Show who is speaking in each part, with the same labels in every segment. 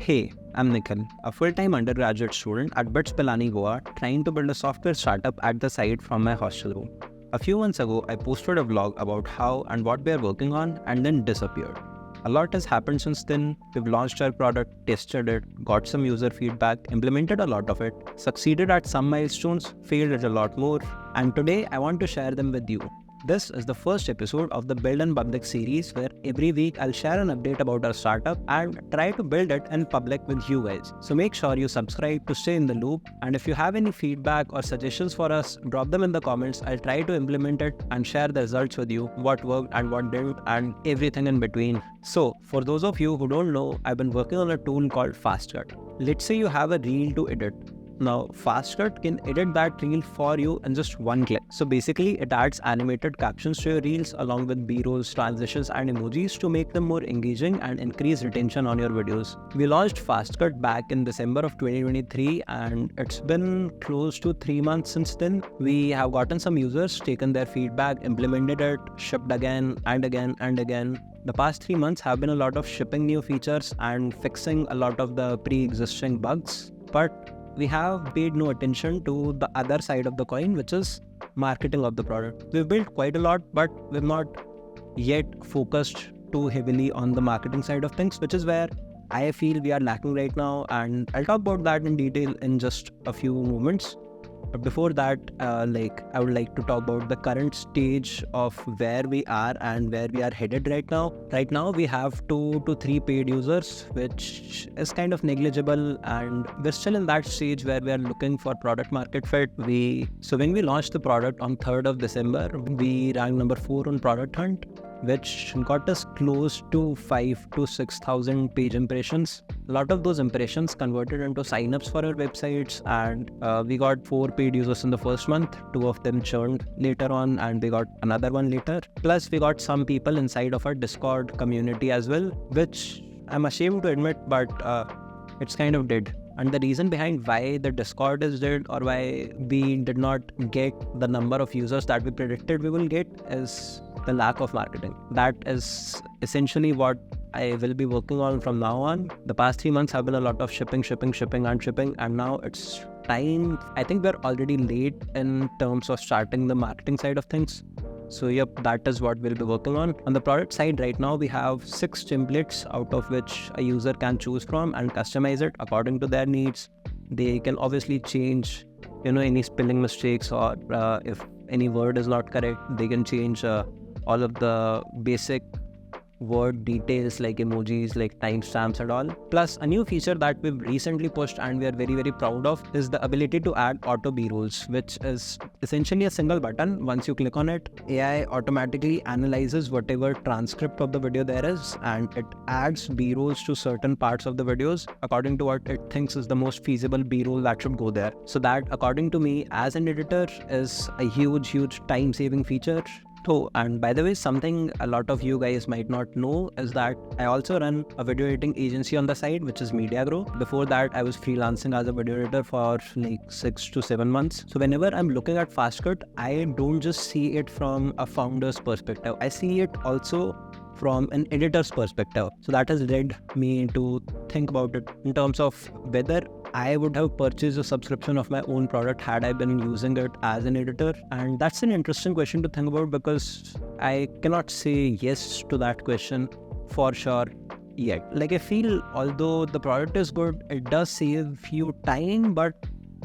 Speaker 1: Hey, I'm Nikhil, a full-time undergraduate student at BITS Pilani, Goa, trying to build a software startup at the site from my hostel room. A few months ago, I posted a vlog about how and what we are working on and then disappeared. A lot has happened since then. We've launched our product, tested it, got some user feedback, implemented a lot of it, succeeded at some milestones, failed at a lot more, and today I want to share them with you. This is the first episode of the Build in Public series where every week I'll share an update about our startup and try to build it in public with you guys. So make sure you subscribe to stay in the loop, and if you have any feedback or suggestions for us, drop them in the comments. I'll try to implement it and share the results with you, what worked and what didn't and everything in between. So for those of you who don't know, I've been working on a tool called Fastcut. Let's say you have a reel to edit. Now, Fastcut can edit that reel for you in just one click. So basically, it adds animated captions to your reels along with B-rolls, transitions, and emojis to make them more engaging and increase retention on your videos. We launched Fastcut back in December of 2023, and it's been close to 3 months since then. We have gotten some users, taken their feedback, implemented it, shipped again and again and again. The past 3 months have been a lot of shipping new features and fixing a lot of the pre-existing bugs. But we have paid no attention to the other side of the coin, which is marketing of the product. We've built quite a lot, but we've not yet focused too heavily on the marketing side of things, which is where I feel we are lacking right now. And I'll talk about that in detail in just a few moments. But before that, I would like to talk about the current stage of where we are and where we are headed right now. Right now, we have 2 to 3 paid users, which is kind of negligible, and we're still in that stage where we are looking for product market fit. So when we launched the product on 3rd of December, we ranked number 4 on Product Hunt, which got us close to 5 to 6,000 page impressions. A lot of those impressions converted into signups for our websites, and we got 4 paid users in the first month. 2 of them churned later on, and we got another one later. Plus, we got some people inside of our Discord community as well, which I'm ashamed to admit, but it's kind of dead. And the reason behind why the Discord is dead or why we did not get the number of users that we predicted we will get is the lack of marketing. That is essentially what I will be working on from now on. The past 3 months have been a lot of shipping, and now it's time. I think we're already late in terms of starting the marketing side of things. So yep, that is what we'll be working on. On the product side right now, we have 6 templates out of which a user can choose from and customize it according to their needs. They can obviously change, any spelling mistakes, or if any word is not correct, they can change all of the basic word details like emojis, like timestamps and all. Plus, a new feature that we've recently pushed and we are very, very proud of is the ability to add auto B-rolls, which is essentially a single button. Once you click on it, AI automatically analyzes whatever transcript of the video there is, and it adds B-rolls to certain parts of the videos according to what it thinks is the most feasible B-roll that should go there. So that, according to me, as an editor, is a huge time-saving feature. Oh, and by the way, something a lot of you guys might not know is that I also run a video editing agency on the side, which is MediaGrow. Before that, I was freelancing as a video editor for like 6 to 7 months. So whenever I'm looking at Fastcut, I don't just see it from a founder's perspective. I see it also from an editor's perspective. So that has led me to think about it in terms of whether I would have purchased a subscription of my own product had I been using it as an editor. And that's an interesting question to think about, because I cannot say yes to that question for sure yet. I feel although the product is good, it does save you time, but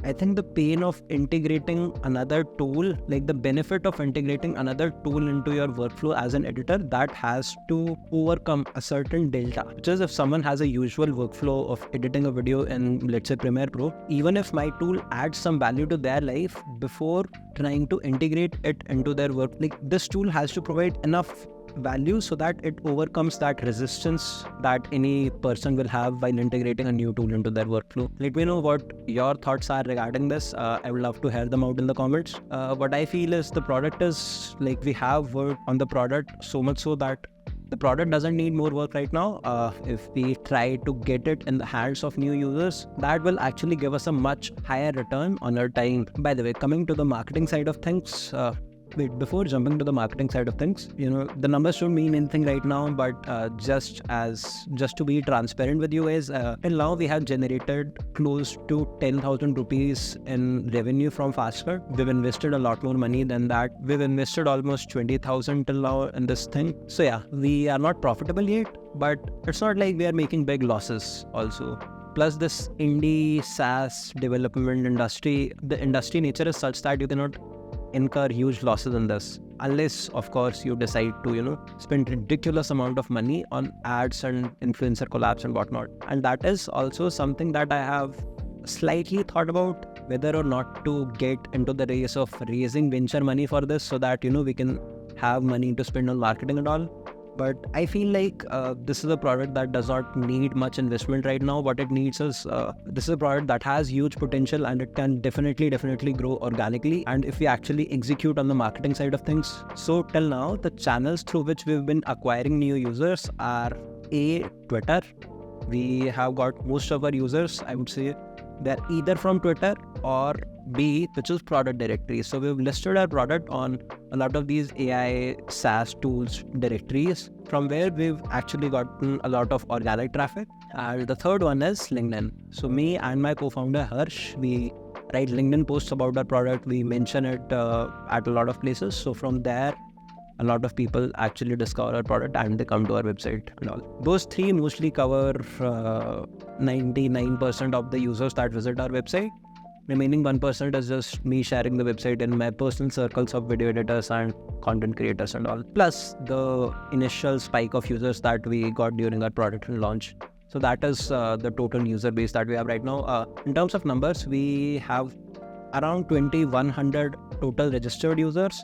Speaker 1: I think the pain of integrating another tool, like the benefit of integrating another tool into your workflow as an editor, that has to overcome a certain delta. Which is, if someone has a usual workflow of editing a video in, let's say, Premiere Pro, even if my tool adds some value to their life, before trying to integrate it into their work, this tool has to provide enough value so that it overcomes that resistance that any person will have while integrating a new tool into their workflow. Let me know what your thoughts are regarding this. I would love to hear them out in the comments. What I feel is the product is we have worked on the product so much so that the product doesn't need more work right now. If we try to get it in the hands of new users, that will actually give us a much higher return on our time. By the way, coming to the marketing side of things, Wait, before jumping to the marketing side of things, the numbers don't mean anything right now, but just to be transparent with you guys, till now we have generated close to 10,000 rupees in revenue from Fastcut. We've invested a lot more money than that. We've invested almost 20,000 till now in this thing. So yeah, we are not profitable yet, but it's not like we are making big losses also. Plus, this indie SaaS development industry, the industry nature is such that you cannot incur huge losses in this, unless of course you decide to spend ridiculous amount of money on ads and influencer collabs and whatnot. And that is also something that I have slightly thought about, whether or not to get into the race of raising venture money for this, so that we can have money to spend on marketing and all. But I feel like this is a product that does not need much investment right now. What it needs is, this is a product that has huge potential and it can definitely grow organically. And if we actually execute on the marketing side of things. So till now, the channels through which we've been acquiring new users are A, Twitter. We have got most of our users, I would say, they're either from Twitter, or B, which is product directories. So we've listed our product on a lot of these AI SaaS tools directories, from where we've actually gotten a lot of organic traffic. And the third one is LinkedIn. So me and my co-founder Harsh, we write LinkedIn posts about our product. We mention it at a lot of places. So from there, a lot of people actually discover our product and they come to our website and all. Those three mostly cover 99% of the users that visit our website. Remaining 1% is just me sharing the website in my personal circles of video editors and content creators and all. Plus the initial spike of users that we got during our product launch. So that is the total user base that we have right now. In terms of numbers, we have around 2,100 total registered users,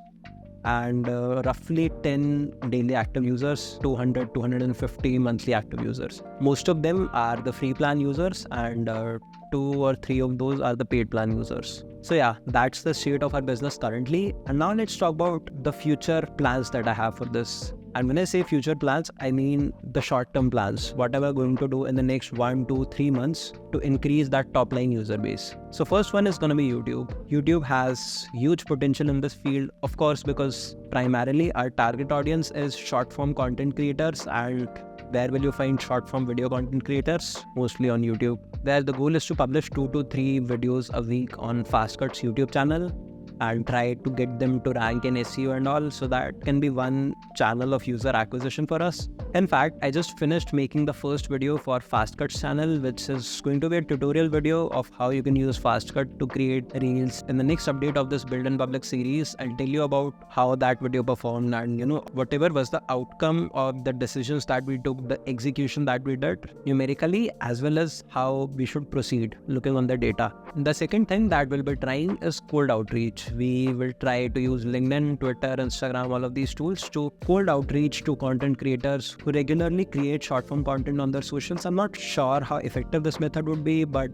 Speaker 1: and roughly 10 daily active users, 250 monthly active users. Most of them are the free plan users, and 2 or 3 of those are the paid plan users. So yeah, that's the state of our business currently. And now let's talk about the future plans that I have for this. And when I say future plans, I mean the short-term plans, whatever we're going to do in the next 1, 2, 3 months to increase that top-line user base. So first one is going to be YouTube. YouTube has huge potential in this field, of course, because primarily our target audience is short-form content creators. And where will you find short-form video content creators? Mostly on YouTube. There, the goal is to publish 2 to 3 videos a week on Fastcut's YouTube channel and try to get them to rank in SEO and all, so that can be one channel of user acquisition for us. In fact, I just finished making the first video for Fastcut's channel, which is going to be a tutorial video of how you can use Fastcut to create reels. In the next update of this Build in Public series, I'll tell you about how that video performed and whatever was the outcome of the decisions that we took, the execution that we did numerically, as well as how we should proceed looking on the data. The second thing that we'll be trying is cold outreach. We will try to use LinkedIn, Twitter, Instagram, all of these tools to cold outreach to content creators who regularly create short-form content on their socials. I'm not sure how effective this method would be, but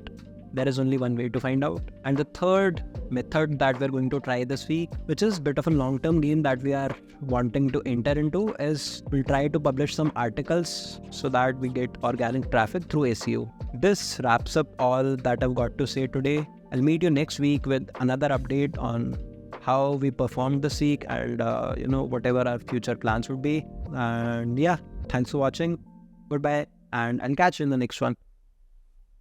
Speaker 1: there is only one way to find out. And the third method that we're going to try this week, which is a bit of a long-term game that we are wanting to enter into, is we'll try to publish some articles so that we get organic traffic through SEO. This wraps up all that I've got to say today. I'll meet you next week with another update on how we performed this week and whatever our future plans would be. And yeah, thanks for watching. Goodbye, and I'll catch you in the next one.